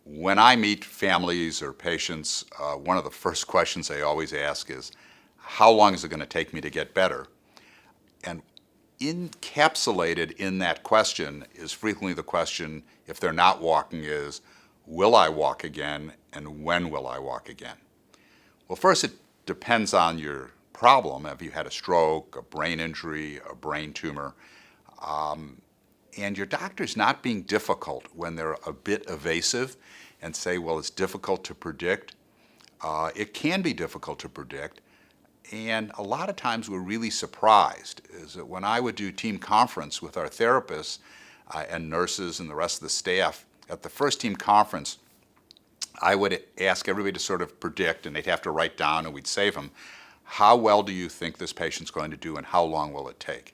When I meet families or patients, one of the first questions they always ask is, how long is it going to take me to get better? And encapsulated in that question is frequently the question, if they're not walking, is, will I walk again, and when will I walk again? Well, first, it depends on your problem. Have you had a stroke, a brain injury, a brain tumor? And your doctor's not being difficult when they're a bit evasive and say, well, it's difficult to predict. It can be difficult to predict. And a lot of times we're really surprised is that when I would do team conference with our therapists and nurses and the rest of the staff, at the first team conference, I would ask everybody to sort of predict, and they'd have to write down, and we'd save them, how well do you think this patient's going to do and how long will it take?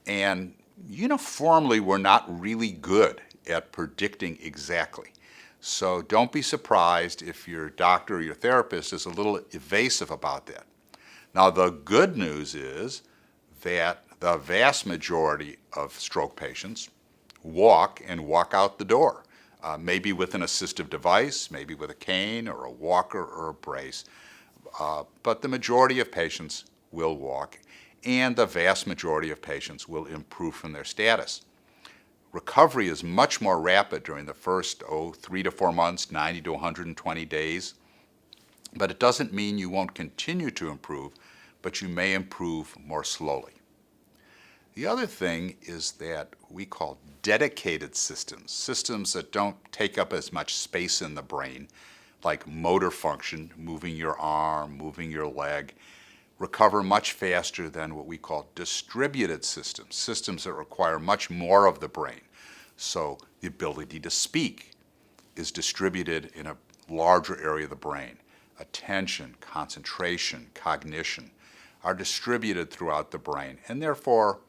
And uniformly, we're not really good at predicting exactly. So don't be surprised if your doctor or your therapist is a little evasive about that. Now, the good news is that the vast majority of stroke patients walk and walk out the door, maybe with an assistive device, maybe with a cane or a walker or a brace. But the majority of patients will walk, and the vast majority of patients will improve from their status. Recovery is much more rapid during the first 3 to 4 months, 90 to 120 days. But it doesn't mean you won't continue to improve, but you may improve more slowly. The other thing is that we call dedicated systems, systems that don't take up as much space in the brain, like motor function, moving your arm, moving your leg, recover much faster than what we call distributed systems, systems that require much more of the brain. So the ability to speak is distributed in a larger area of the brain. Attention, concentration, cognition are distributed throughout the brain and therefore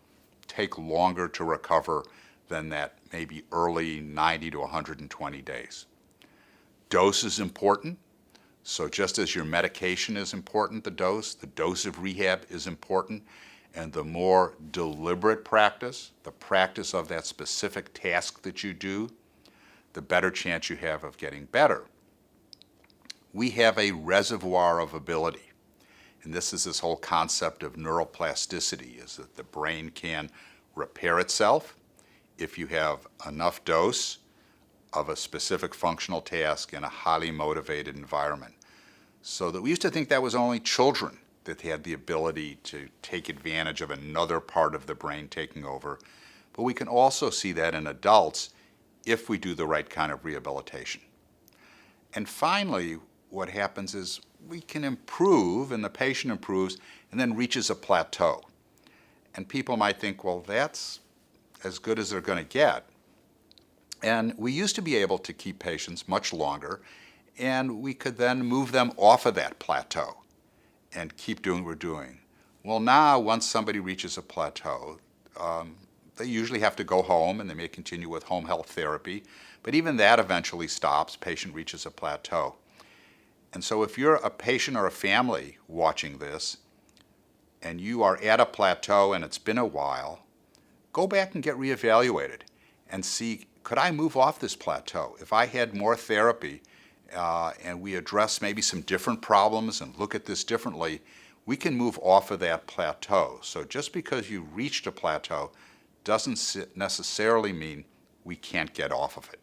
take longer to recover than that maybe early 90 to 120 days. Dose is important. So just as your medication is important, the dose of rehab is important, and the more deliberate practice, the practice of that specific task that you do, the better chance you have of getting better. We have a reservoir of ability, and this is this whole concept of neuroplasticity, is that the brain can repair itself if you have enough dose of a specific functional task in a highly motivated environment. So that we used to think that was only children that had the ability to take advantage of another part of the brain taking over. But we can also see that in adults if we do the right kind of rehabilitation. And finally, what happens is we can improve and the patient improves and then reaches a plateau. And people might think, well, that's as good as they're going to get. And we used to be able to keep patients much longer, and we could then move them off of that plateau and keep doing what we're doing. Well, now, once somebody reaches a plateau, they usually have to go home, and they may continue with home health therapy, but even that eventually stops. Patient reaches a plateau. And so if you're a patient or a family watching this, and you are at a plateau and it's been a while, go back and get reevaluated and see, could I move off this plateau? If I had more therapy and we address maybe some different problems and look at this differently, we can move off of that plateau. So just because you reached a plateau doesn't necessarily mean we can't get off of it.